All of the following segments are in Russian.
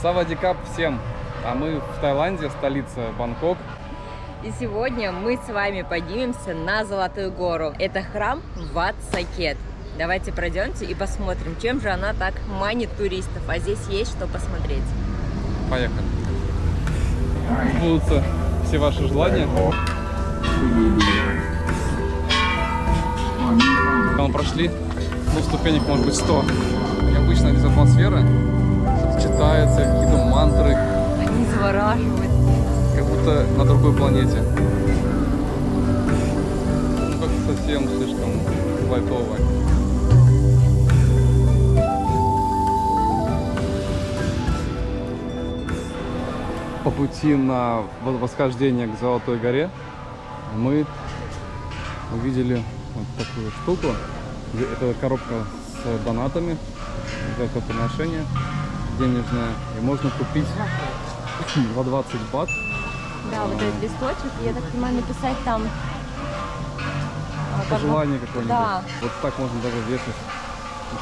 Савадикап всем! А мы в Таиланде, столица Бангкок. И сегодня мы с вами поднимемся на Золотую гору. Это храм Wat Saket. Давайте пройдемте и посмотрим, чем же она так манит туристов. А здесь есть что посмотреть. Поехали. Сбудутся все ваши желания. Мы прошли, ступенек может быть 100. И обычно здесь атмосфера, читаются какие-то мантры. Они завораживают. Как будто на другой планете. Ну как-то совсем слишком лайтово. По пути на восхождение к Золотой горе мы увидели вот такую штуку. Это коробка с донатами, это приношение денежное. И можно купить за 20 бат. Да, вот этот листочек, я так понимаю, написать там пожелание какое-нибудь. Да. Вот так можно даже вешать.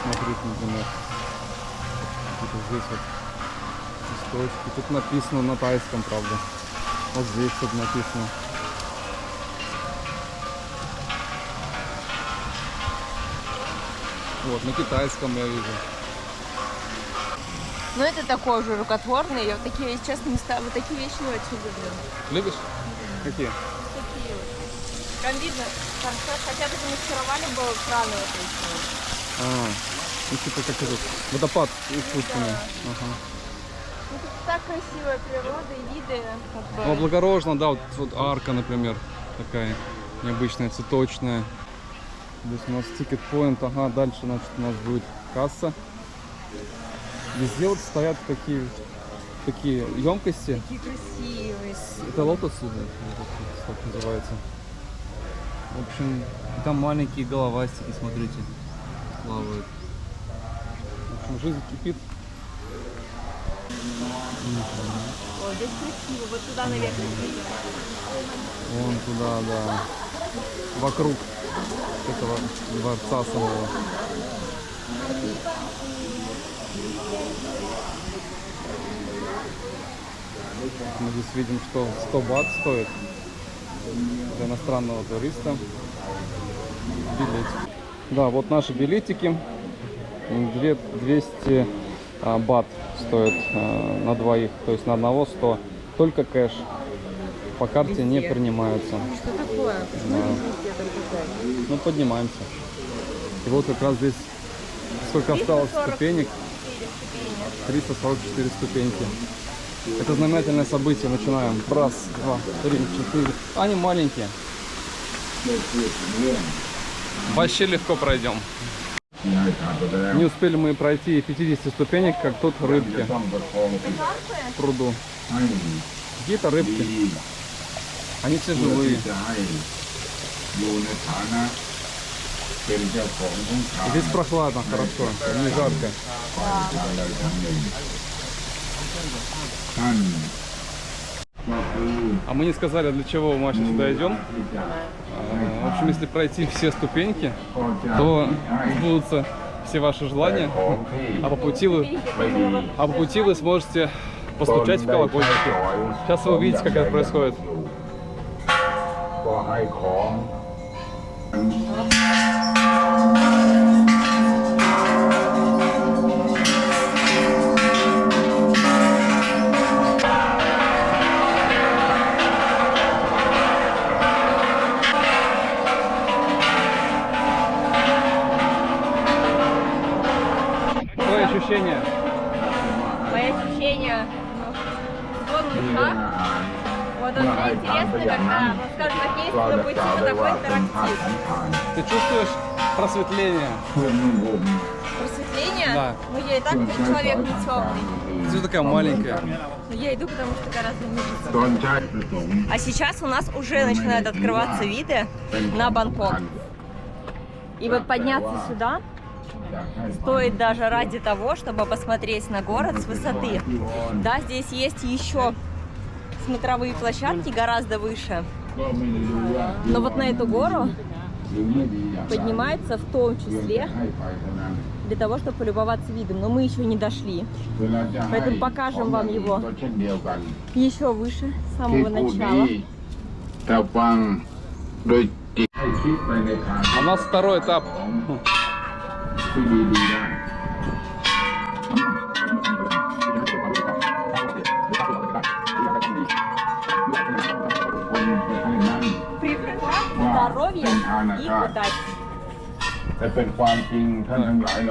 Смотрите, например. Вот здесь вот листочки. Тут написано на тайском, правда. Вот здесь тут написано. Вот, на китайском я вижу. Ну это такой уже рукотворный. Я вот такие, если честно, места, вот такие вещи не очень люблю. Любишь? Какие? Такие вот. Там видно, хотя бы замаскировали бы краны вот эти. Ну типа как этот водопад искусственный. Да. Ага. Ну тут так красивая природа и виды. Как бы. Ну, облагорожено, да, вот арка, например, такая необычная, цветочная. Здесь у нас ticket point, ага, дальше, значит, у нас будет касса. Везде вот стоят такие емкости. Такие красивые. Это лотосы, так называется. В общем, там маленькие головастики, смотрите, плавают. В общем, жизнь кипит. О, здесь красиво, вот туда наверх. Вон туда, да. Вокруг этого дворца самого. Мы здесь видим, что 100 бат стоит для иностранного туриста билетик. Да, вот наши билетики. 200 бат стоит на двоих, то есть на одного 100. Только кэш. По карте не принимаются. Что такое? Да. Ну, поднимаемся. И вот как раз здесь сколько осталось ступенек? 344 ступеньки. Это знаменательное событие. Начинаем. Раз, два, три, четыре. Они маленькие. Вообще легко пройдем. Не успели мы пройти 50 ступенек, как тут рыбки в пруду. Какие-то рыбки. Они все живые. Здесь прохладно, хорошо, не жарко. А мы не сказали, для чего мы вообще сюда идем. В общем, если пройти все ступеньки, то сбудутся все ваши желания, а по пути вы сможете постучать в колокольчики. Сейчас вы увидите, как это происходит. Твои ощущения? Мои ощущения, вот душа. Вот мне интересно, когда, скажем так, есть на пути вот такой интерактив. Ты чувствуешь просветление? Просветление? Да. Ну я и так человек не темный. Ты такая маленькая. Но я иду, потому что гораздо ниже. А сейчас у нас уже начинают открываться виды на Бангкок. И вот подняться сюда стоит даже ради того, чтобы посмотреть на город с высоты. Да, здесь есть еще смотровые площадки гораздо выше. Но вот на эту гору поднимается в том числе для того, чтобы полюбоваться видом. Но мы еще не дошли. Поэтому покажем вам его еще выше, с самого начала. У нас второй этап. Здоровье и удачи.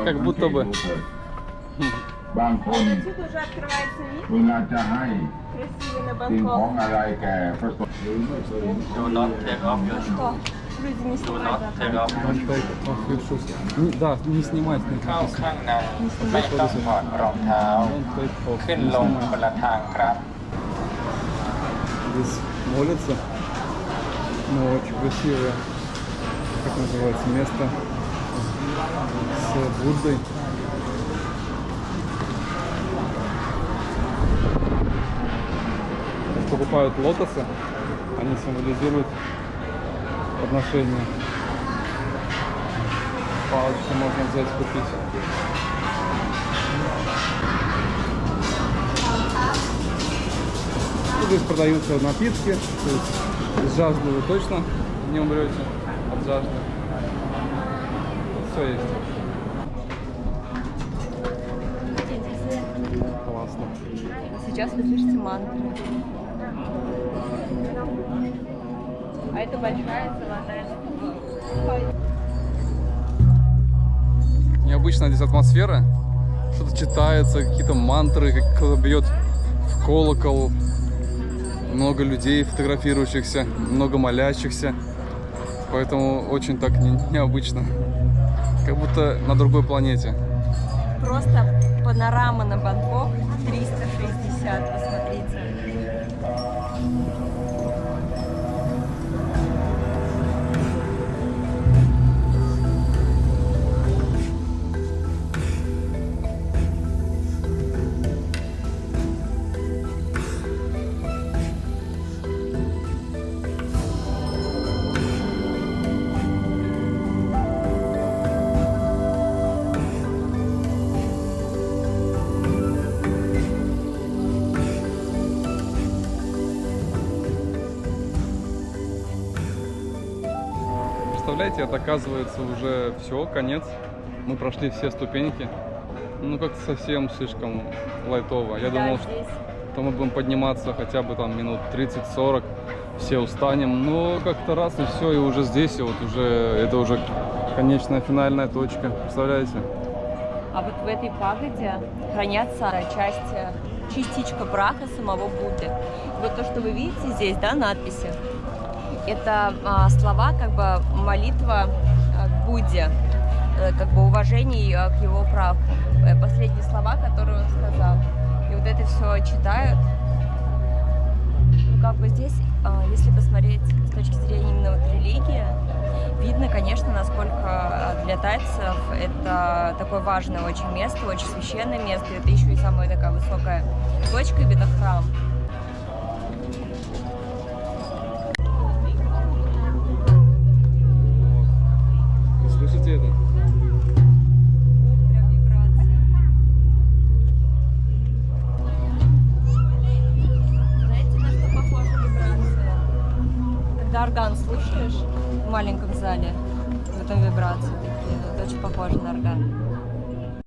Как будто бы. Вот отсюда уже открывается вид. Красивый на Бангкок. Что? Люди не снимают. Да, не снимать. เข้าข้างในไม่ต้องถอดรองเท้า ขึ้นลงคนละทางครับ Здесь молятся. Но очень красивое. Как называется место? С Буддой. Покупают лотосы. Они символизируют подношение. Палочку можно взять, купить. Здесь продаются напитки, то есть с жажды вы точно не умрете от жажды. Все есть. Классно. Сейчас вы слышите мантры. А это большая золотая. Необычная здесь атмосфера. Что-то читается, какие-то мантры, как кто-то бьет в колокол. Много людей фотографирующихся, много молящихся. Поэтому очень так необычно. Как будто на другой планете. Просто панорама на Бангкок 360, посмотрите. Представляете, это оказывается уже все, конец. Мы прошли все ступеньки. Ну как-то совсем слишком лайтово. Я думал, что мы будем подниматься хотя бы там минут 30-40, все устанем. Но как-то раз и все, и уже здесь, и вот уже это уже конечная финальная точка. Представляете? А вот в этой пагоде хранятся частичка праха самого Будды. Вот то, что вы видите здесь, да, надписи, это слова, как бы молитва к Будде, как бы уважение к его праху. Последние слова, которые он сказал. И вот это все читают. Ну, как бы здесь, если посмотреть с точки зрения именно вот религии, видно, конечно, насколько для тайцев это такое важное очень место, очень священное место. Это еще и самая такая высокая точка, ведь это храм. Вы слышите это? Прям вибрация. Знаете, на что похожа вибрация? Когда орган слушаешь в маленьком зале, в этом вибрации такие, это очень похоже на орган.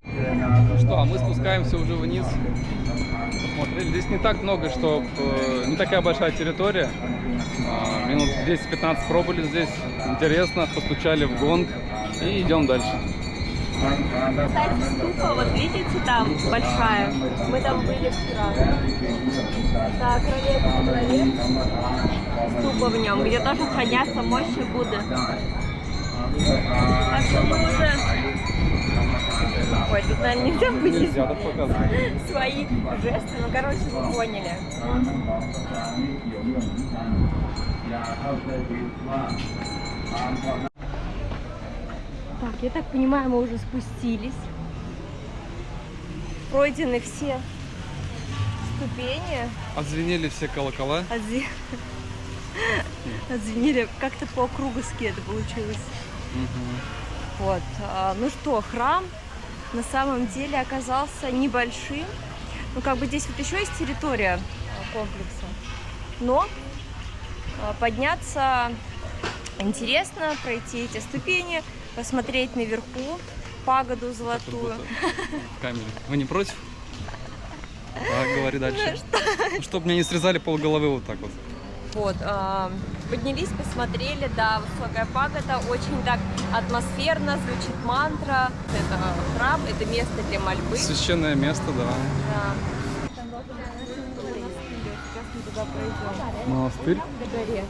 Ну что, а мы спускаемся уже вниз. Посмотрели, здесь не так много, что не такая большая территория. Минут 10-15 пробыли здесь. Интересно, постучали в гонг и идем дальше. Кстати, ступа, вот видите, там большая. Мы там были вчера. Да, королевский дворец. Ступа в нем, где тоже хранятся мощи Будды. Так что мы уже... Ой, тут, наверное, нельзя выйти Нельзя так показывать. свои жесты. Ну, короче, вы поняли. Так, я так понимаю, мы уже спустились. Пройдены все ступени. Отзвенели все колокола. Отзвенели. Как-то по круговски это получилось. Вот. Ну что, храм на самом деле оказался небольшим. Ну, как бы здесь вот еще есть территория комплекса. Но подняться интересно, пройти эти ступени, посмотреть наверху пагоду золотую. В камере. Вы не против? Так, говори дальше. Ну, чтобы мне не срезали полголовы вот так вот. Вот, поднялись, посмотрели, да, высокая пагода, очень так атмосферно, звучит мантра. Это храм, это место для мольбы. Священное место, да. Да. Сейчас мы туда пройдем. Монастырь. По горе.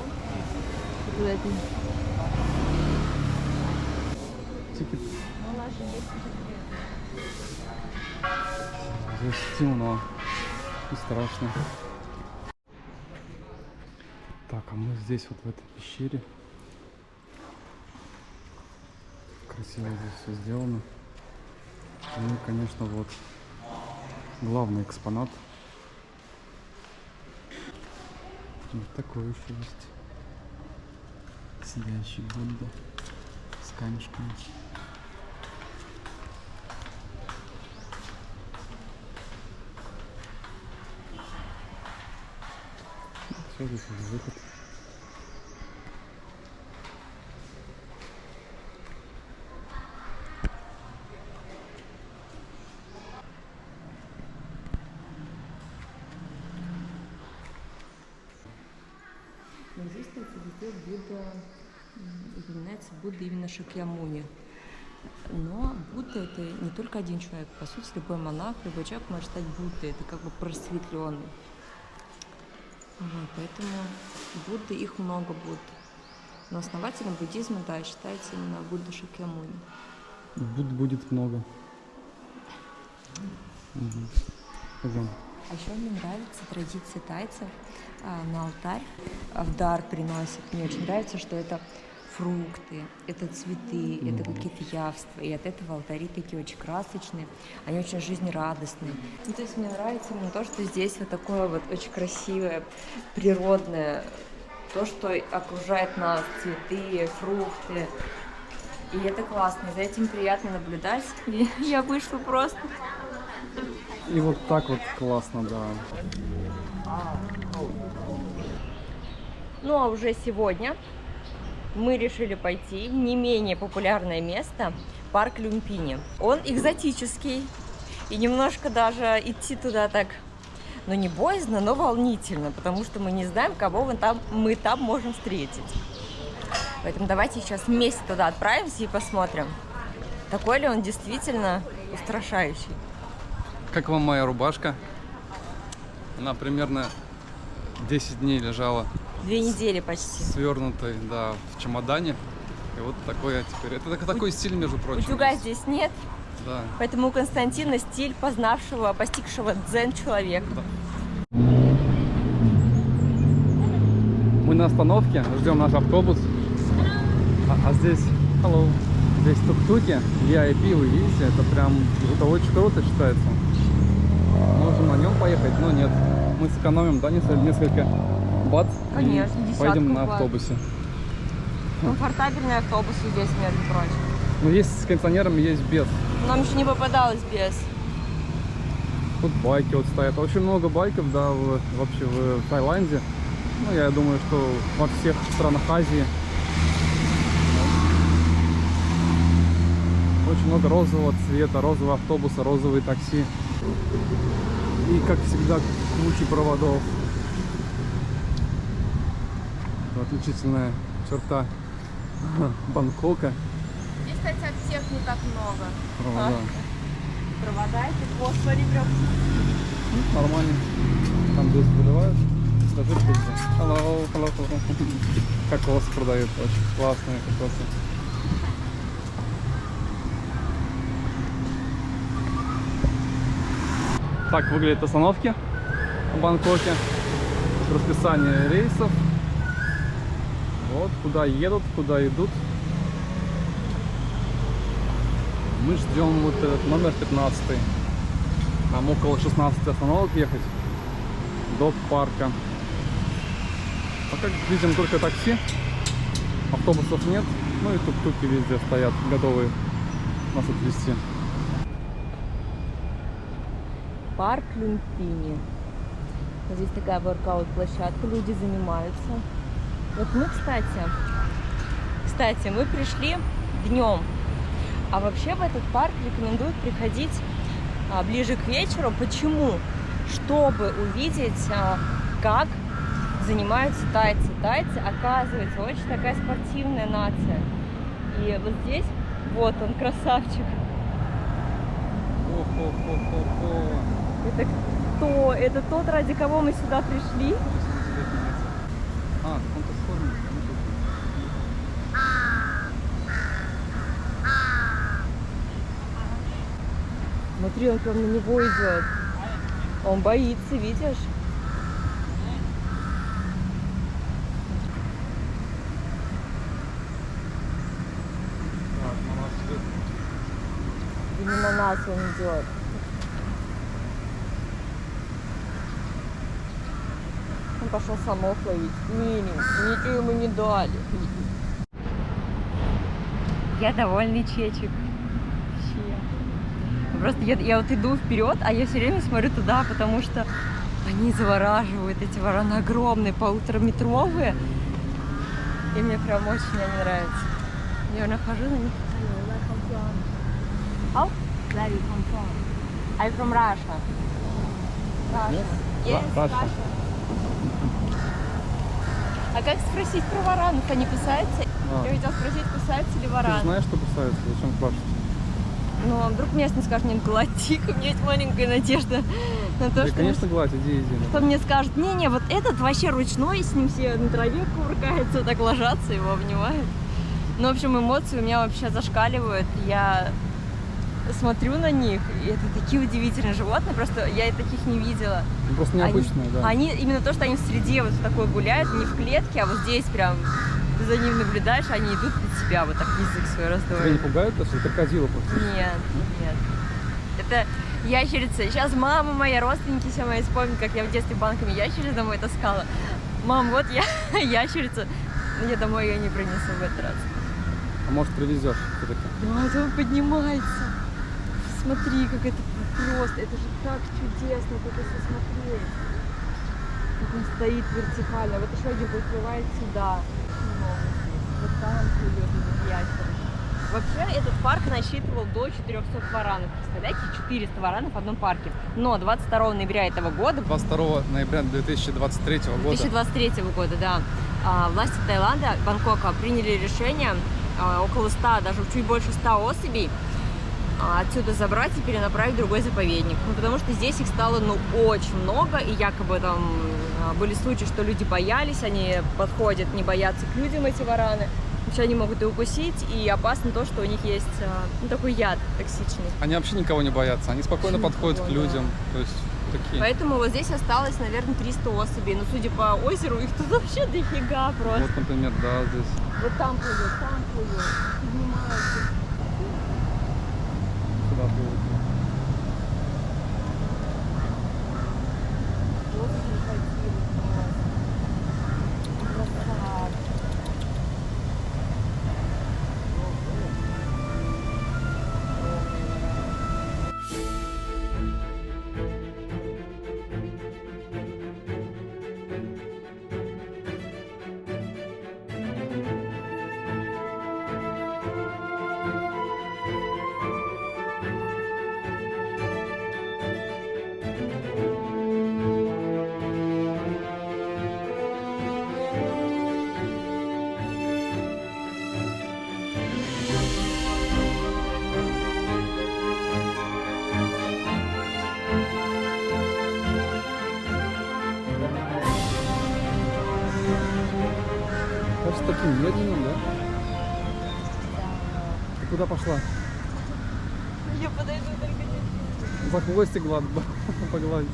Тикет. Здесь темно и страшно. Так, а мы здесь вот в этой пещере. Красиво здесь все сделано. Ну и, конечно, вот главный экспонат. Вот такой еще есть. Сидящий Будда с камешками. Все, здесь уже выход. Здесь, кстати, везде Будда, упоминается Будда именно Шакьямуни. Но Будда — это не только один человек. По сути, любой монах, любой человек может стать Буддой. Это как бы просветленный. Вот, поэтому Будды, их много Будд. Но основателем буддизма, да, считается именно Будда Шакьямуни. Будд будет много. Угу. Пойдем. А еще мне нравится традиция тайцев. На алтарь в дар приносят. Мне очень нравится, что это фрукты, это цветы, это какие-то явства. И от этого алтари такие очень красочные, они очень жизнерадостные. Ну, то есть мне нравится именно то, что здесь вот такое вот очень красивое, природное, то, что окружает нас, цветы, фрукты. И это классно, за этим приятно наблюдать. И я вышла просто. И вот так вот классно, да. Ну а уже сегодня мы решили пойти в не менее популярное место, парк Люмпини. Он экзотический, и немножко даже идти туда так, ну не боязно, но волнительно, потому что мы не знаем, кого мы там можем встретить. Поэтому давайте сейчас вместе туда отправимся и посмотрим, такой ли он действительно устрашающий. Как вам моя рубашка? Она примерно 10 дней лежала 2 недели почти. свернутой, да, в чемодане. И вот такой я теперь. Это такой стиль, между прочим. Утюга здесь нет, Да. поэтому у Константина стиль постигшего дзен человека. Да. Мы на остановке, ждем наш автобус. А здесь, hello, здесь тук-туки, VIP, вы видите, это прям, это очень круто считается. Можем на нем поехать, но нет. Мы сэкономим, да, несколько бат. Конечно, и десятку поедем на бат. автобусе. Комфортабельные автобусы здесь, между прочим. Ну, есть с кондиционером, есть без. Нам еще не попадалось без. Тут байки вот стоят. Очень много байков, да, вообще в Таиланде. Ну, я думаю, что во всех странах Азии. Очень много розового цвета, розового автобуса, розовые такси. И, как всегда, куча проводов. Это отличительная черта Бангкока. Здесь, кстати, от всех не так много. Провода. Провода, это фосфоры прям. Ну, нормально. Там без выливают. Скажи пользу. Hello. Кокос продают. Очень классные кокосы. Так выглядят остановки в Бангкоке. Расписание рейсов. Вот, куда едут, куда идут. Мы ждем вот этот номер 15. Нам около 16 остановок ехать до парка. Пока видим только такси. Автобусов нет. Ну и тук-туки везде стоят, готовые нас отвезти. парк Люмпини. Здесь такая воркаут-площадка, люди занимаются. Вот мы, кстати, мы пришли днем. А вообще в этот парк рекомендуют приходить ближе к вечеру. Почему? Чтобы увидеть, как занимаются тайцы. Тайцы, оказывается, очень такая спортивная нация. И вот здесь, вот он, красавчик. Это кто? Это тот, ради кого мы сюда пришли? А, он-то форме. Смотри, он прям на него идет. Он боится, видишь? Именно на нас он идет. Он пошел самов ловить. Ничего ему не дали. Я довольный чечек. Просто я вот иду вперед, а я все время смотрю туда, потому что они завораживают, эти вороны огромные, 1,5-метровые. И мне прям очень они нравятся. Я нахожу на них. How? Where you come from? I'm from Russia. Russia. Yes, Russia. А как спросить про варанов? Они кусаются? Я хотела спросить, кусаются ли Ты же вараны. знаешь, что кусаются? Зачем спрашивать? Ну, а вдруг местный скажет мне, глади-ка, у меня есть маленькая надежда на то, Да, что... конечно, гладь, иди. Что мне скажут, не-не, вот этот вообще ручной, с ним все на траве кувыркаются, так ложатся, его обнимают. Ну, в общем, эмоции у меня вообще зашкаливают. Я смотрю на них, и это такие удивительные животные, просто я таких не видела. Ну, просто необычные, да. Они, именно то, что они в среде вот такой гуляют, не в клетке, а вот здесь прям ты за ним наблюдаешь, они идут под тебя, вот так язык свой Тебя не раздвоят. пугают, то, что крокодилы просто? Нет. Это ящерица. Сейчас мама моя, родственники все мои вспомнят, как я в детстве банками ящериц домой таскала. Мам, вот я ящерица. Я домой ее не принесу в этот раз. А может, привезешь все-таки? Да, это он поднимается. Смотри, как это просто. Это же так чудесно, как это смотреть. Как он стоит вертикально. Вот еще один подплывает сюда. Вот там плывет этот ящер. Вообще этот парк насчитывал до 400 варанов. Представляете, 400 варанов в одном парке. Но 22 ноября этого года, 22 ноября 2023 года. 2023 года, да, власти Таиланда, Бангкока, приняли решение около 100, даже чуть больше 100 особей отсюда забрать и перенаправить в другой заповедник. Ну, потому что здесь их стало, очень много, и якобы там были случаи, что люди боялись, они подходят, не боятся к людям, эти вараны. Вообще они могут и укусить, и опасно то, что у них есть такой яд токсичный. Они вообще никого не боятся, они спокойно подходят к людям. То есть такие. Поэтому вот здесь осталось, наверное, 300 особей. Но судя по озеру, их тут вообще дофига просто. Вот, например, да, здесь. Вот там плывет, поднимается. Сюда плывут. Вот они ходили просто. Красавцы. Кажется, таким медленным, да? Ты куда пошла? Я подойду только чуть-чуть. За хвостик погладить.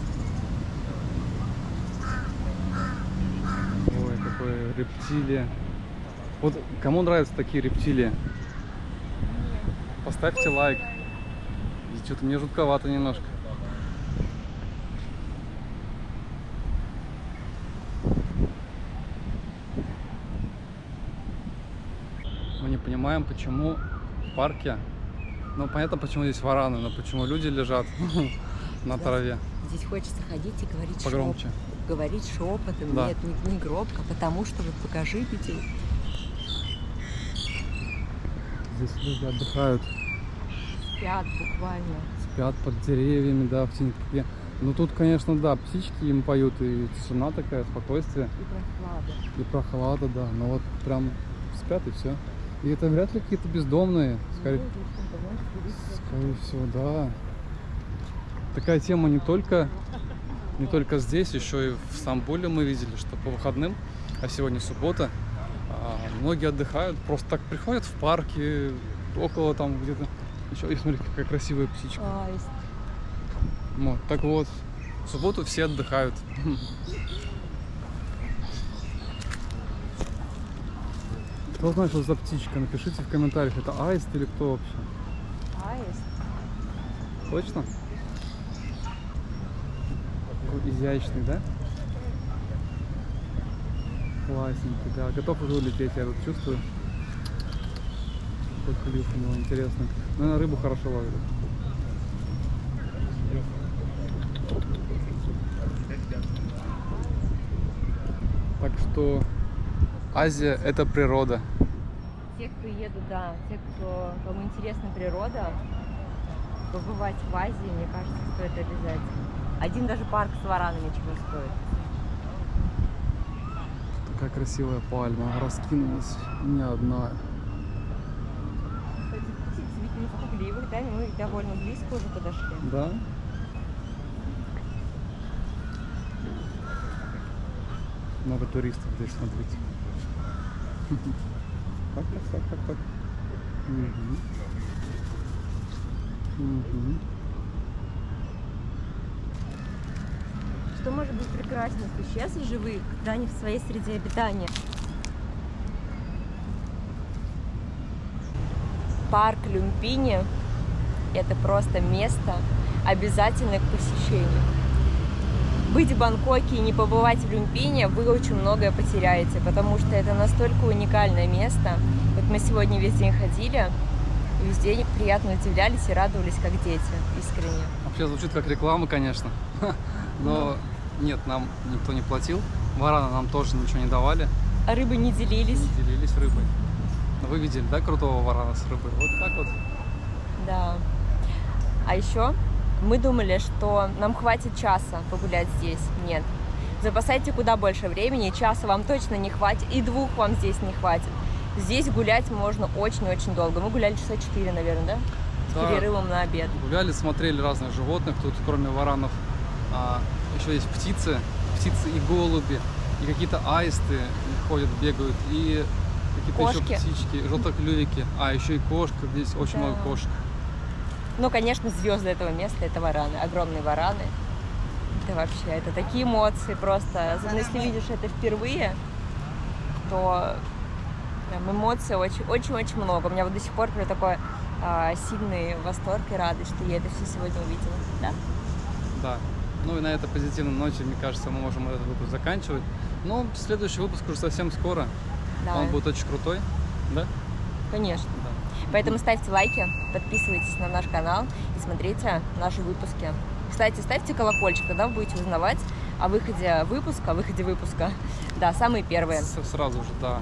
Ой, какое рептилия. Вот кому нравятся такие рептилии? Поставьте лайк. И что-то мне жутковато немножко. Мы не понимаем, почему в парке, ну понятно, почему здесь вараны, но почему люди лежат на траве. здесь хочется ходить и говорить Погромче. говорить шепотом. Да. Нет, не громко, потому что вот покажи людей. Здесь люди отдыхают, Спят буквально. спят под деревьями, да, в теньке. Ну тут, конечно, да, птички им поют, и тишина такая, спокойствие, И прохлада. и прохлада, да. Но вот прям спят и все. И это вряд ли какие-то бездомные, скорее всего, да. Такая тема не только здесь, еще и в Стамбуле мы видели, что по выходным, а сегодня суббота, многие отдыхают, просто так приходят в парки, около там где-то. Еще, и смотри, какая красивая птичка. Аист. Вот, так вот, в субботу все отдыхают. Кто знает, что за птичка? Напишите в комментариях, это аист или кто вообще? Аист. Точно? Такой изящный, да? Классненький, да. Готов уже улететь, я тут чувствую. Какой клюв у него интересный. Наверное, рыбу хорошо ловит. Так что Азия — это природа. Те, кто едут, да, те, кому интересна природа, побывать в Азии, мне кажется, стоит обязательно. Один даже парк с варанами чего стоит. Такая красивая пальма раскинулась, не одна. Кстати, птиц ведь не пугливых, да, мы довольно близко уже подошли. Да? Много туристов здесь, смотрите. Так. Мгм. Мгм. Что может быть прекраснее существ живых, когда они в своей среде обитания? Парк Люмпини – это просто место, обязательное к посещению. Быть в Бангкоке и не побывать в Люмпине, вы очень многое потеряете, потому что это настолько уникальное место. Вот мы сегодня весь день ходили, и весь день приятно удивлялись и радовались, как дети, искренне. Вообще звучит как реклама, конечно. Но нет, нам никто не платил. Варана нам тоже ничего не давали. А рыбы не делились. Не делились рыбой. Но вы видели, да, крутого варана с рыбой? Вот так вот. Да. А еще мы думали, что нам хватит часа погулять здесь. Нет. Запасайте куда больше времени, часа вам точно не хватит, и 2 вам здесь не хватит. Здесь гулять можно очень-очень долго. Мы гуляли часа 4, наверное, да? С Да. перерывом на обед. Гуляли, смотрели разных животных. Тут кроме варанов еще есть птицы и голуби, и какие-то аисты ходят, бегают, и какие-то Кошки. еще птички, желтоклювики. А, еще и кошка, здесь очень Да. много кошек. Ну, конечно, звезды этого места — это вараны, огромные вараны. Это вообще, это такие эмоции просто. Особенно если видишь это впервые, то прям эмоций очень-очень много. У меня вот до сих пор прям такой сильный восторг и радость, что я это все сегодня увидела. Да? Да. Ну и на этой позитивной ноте, мне кажется, мы можем этот выпуск заканчивать. Но следующий выпуск уже совсем скоро. Да. Он будет очень крутой. Да? Конечно. Да. Поэтому ставьте лайки, подписывайтесь на наш канал и смотрите наши выпуски. Кстати, ставьте колокольчик, тогда вы будете узнавать о выходе выпуска. Да, самые первые. Сразу же, да.